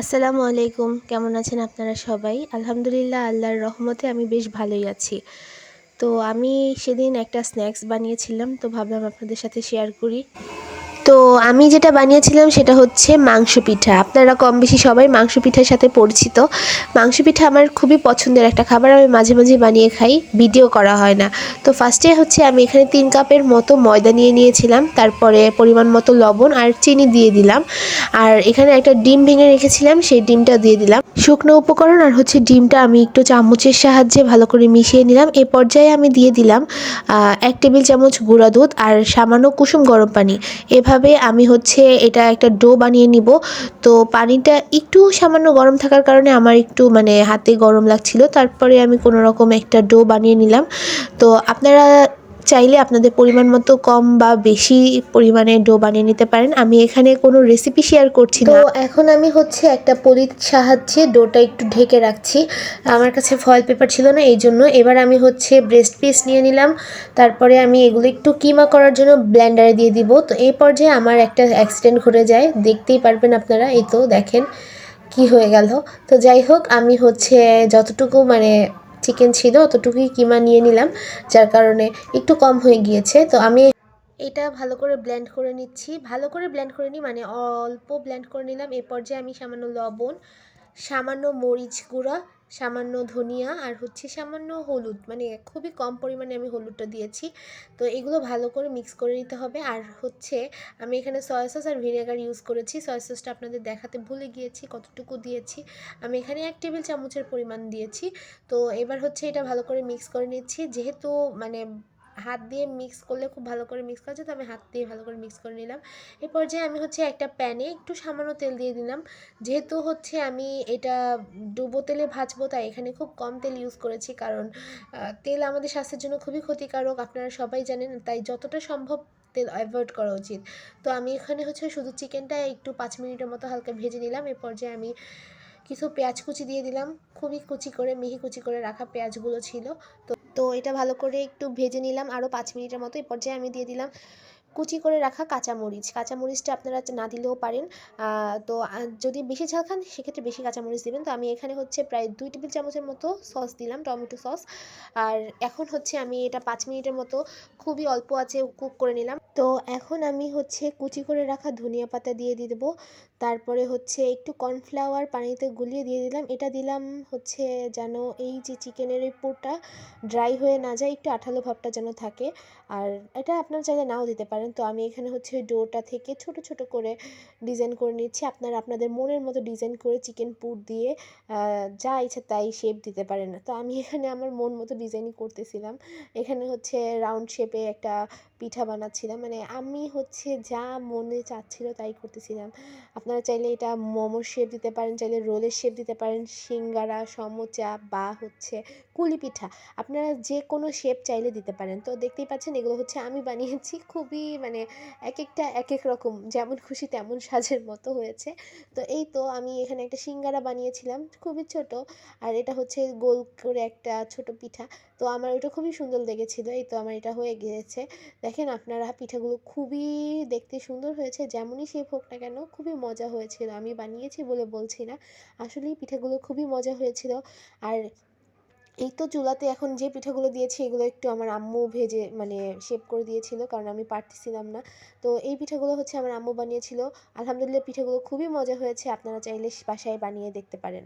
আসসালামু আলাইকুম। কেমন আছেন আপনারা সবাই? আলহামদুলিল্লাহ আল্লাহর রহমতে আমি বেশ ভালোই আছি। তো আমি সেদিন একটা স্ন্যাক্স বানিয়েছিলাম, তো ভাবলাম আপনাদের সাথে শেয়ার করি। তো আমি যেটা বানিয়েছিলাম সেটা হচ্ছে মাংস পিঠা। আপনারা কম বেশি সবাই মাংস পিঠার সাথে পরিচিত। মাংস পিঠা আমার খুবই পছন্দের একটা খাবার। আমি মাঝে মাঝে বানিয়ে খাই, ভিডিও করা হয় না। তো ফার্স্টে হচ্ছে আমি এখানে 3 কাপের মতো ময়দা নিয়ে নিয়েছিলাম, তারপরে পরিমাণ মতো লবণ আর চিনি দিয়ে দিলাম, আর এখানে একটা ডিম ভেঙে রেখেছিলাম, সেই ডিমটা দিয়ে দিলাম। শুকনো উপকরণ আর হচ্ছে ডিমটা আমি একটু চামচের সাহায্যে ভালো করে মিশিয়ে নিলাম। এ পর্যায়ে আমি দিয়ে দিলাম 1 টেবিল চামচ গুঁড়া দুধ আর সামান্য কুসুম গরম পানি। এভাবে আমি হচ্ছে এটা একটা ডো বানিয়ে নিব। তো পানিটা একটু সামান্য গরম থাকার কারণে আমার একটু হাতে গরম লাগছিল। তারপরে আমি কোনো রকম একটা ডো বানিয়ে নিলাম। তো আপনারা চাইলে আপনাদের পরিমাণ মতো কম বা বেশি পরিমাণে ডো বানিয়ে নিতে পারেন। আমি এখানে কোনো রেসিপি শেয়ার করছি না। তো এখন আমি হচ্ছে একটা পলির সাহায্যে ডোটা একটু ঢেকে রাখছি। আমার কাছে ফয়েল পেপার ছিল না, এই জন্য। এবার আমি হচ্ছে ব্রেস্ট পিস নিয়ে নিলাম। তারপরে আমি এগুলো একটু কিমা করার জন্য ব্লেন্ডারে দিয়ে দিব। তো এই পর্যায়ে আমার একটা অ্যাক্সিডেন্ট ঘটে যায়, দেখতেই পারবেন আপনারা। এই তো দেখেন কি হয়ে গেল। তো যাই হোক, আমি হচ্ছে যতটুকু চিকেন ছিল অতটুকুই কিমা নিয়ে নিলাম, যার কারণে একটু কম হয়ে গিয়েছে। তো আমি এটা ভালো করে ব্লেন্ড করে নিচ্ছি। ভালো করে ব্লেন্ড করে নিই মানে অল্প ব্লেন্ড করে নিলাম। এ পর্যায়ে আমি সামান্য লবণ, সামান্য মরিচ গুঁড়া, সামান্য ধনিয়া আর হচ্ছে সামান্য হলুদ, খুবই কম পরিমাণে আমি হলুদটা দিয়েছি। তো এগুলো ভালো করে মিক্স করে নিতে হবে। আর হচ্ছে আমি এখানে সয়া সস আর ভিনেগার ইউজ করেছি। সয়া সসটা আপনাদের দেখাতে ভুলে গিয়েছি কতটুকু দিয়েছি। আমি এখানে 1 টেবিল চামচের পরিমাণ দিয়েছি। তো এবার হচ্ছে এটা ভালো করে মিক্স করে নিচ্ছি। যেহেতু হাত দিয়ে মিক্স করলে খুব ভালো করে মিক্স করা যায়, তো আমি হাত দিয়ে ভালো করে মিক্স করে নিলাম। এই পর্যায়ে আমি হচ্ছে একটা প্যানে একটু সামান্য তেল দিয়ে দিলাম। যেহেতু হচ্ছে আমি এটা ডুবো তেলে ভাজবো, তাই এখানে খুব কম তেল ইউজ করেছি, কারণ তেল আমাদের স্বাস্থ্যের জন্য খুবই ক্ষতিকারক, আপনারা সবাই জানেন। তাই যতটা সম্ভব তেল অ্যাভয়েড করা উচিত। তো আমি এখানে হচ্ছে শুধু চিকেনটা একটু 5 মিনিটের মতো হালকা ভেজে নিলাম। এ পর্যায়ে আমি কিছু পেঁয়াজ কুচি দিয়ে দিলাম। খুবই কুচি করে, মিহি কুচি করে রাখা পেঁয়াজগুলো ছিল। তো এটা ভালো করে একটু ভেজে নিলাম আরও 5 মিনিটের মতো। এই পর্যায়ে আমি দিয়ে দিলাম কুচি করে রাখা কাঁচামরিচ। কাঁচামরিচটা আপনারা না দিলেও পারেন। তো যদি বেশি ঝাল খান সেক্ষেত্রে বেশি কাঁচামরিচ দিবেন। তো আমি এখানে হচ্ছে প্রায় 2 টেবিল চামচের মতো সস দিলাম, টমেটো সস। আর এখন হচ্ছে আমি এটা 5 মিনিটের মতো খুবই অল্প আঁচে কুক করে নিলাম। তো এখন আমি হচ্ছে কুচি করে রাখা ধনিয়া পাতা দিয়ে দেবো। তারপরে হচ্ছে একটু কর্নফ্লাওয়ার পানিতে গুলিয়ে দিয়ে দিলাম। এটা দিলাম হচ্ছে যেন এই যে চিকেনের এই পুরটা ড্রাই হয়ে না যায়, একটু আঠালো ভাবটা যেন থাকে। আর এটা আপনারা চাইলে নাও দিতে পারেন। তো আমি এখানে হচ্ছে ডোটা থেকে ছোট ছোট করে ডিজাইন করে নিচ্ছি। আপনারা আপনাদের মনের মতো ডিজাইন করে চিকেন পুর দিয়ে যা ইচ্ছা তাই শেপ দিতে পারেন। তো আমি এখানে আমার মন মতো ডিজাইনই করতেছিলাম। এখানে হচ্ছে রাউন্ড শেপে একটা পিঠা বানাচ্ছিলাম, আমি হচ্ছে যা মনে চাচ্ছিল তাই করতেছিলাম। আপনারা চাইলে এটা মোমোর শেপ দিতে পারেন, চাইলে রোলের শেপ দিতে পারেন, সিঙ্গারা, সমোচা বা হচ্ছে কুলি পিঠা। আপনারা যে কোনো শেপ চাইলে দিতে পারেন। তো দেখতেই পাচ্ছেন এগুলো হচ্ছে আমি বানিয়েছি। খুবই এক একটা এক এক রকম, যেমন খুশি তেমন সাজের মতো হয়েছে। তো এই তো আমি এখানে একটা সিঙ্গারা বানিয়েছিলাম, খুবই ছোট। আর এটা হচ্ছে গোল করে একটা ছোট পিঠা। তো আমার ওটা খুবই সুন্দর লেগেছিলো। এই তো আমার এটা হয়ে গিয়েছে। দেখেন আপনারা, পিঠাগুলো খুবই দেখতে সুন্দর হয়েছে। যেমনই শেপ হোক না কেন, খুবই মজা হয়েছিল। আমি বানিয়েছি বলে বলছি না, আসলেই পিঠাগুলো খুবই মজা হয়েছিল। আর এই তো চুলাতে এখন যে পিঠাগুলো দিয়েছি এগুলো একটু আমার আম্মু ভেজে শেপ করে দিয়েছিল, কারণ আমি পারতেছিলাম না। তো এই পিঠাগুলো হচ্ছে আমার আম্মু বানিয়েছিল। আলহামদুলিল্লাহ পিঠাগুলো খুবই মজা হয়েছে। আপনারা চাইলে বাসায় বানিয়ে দেখতে পারেন।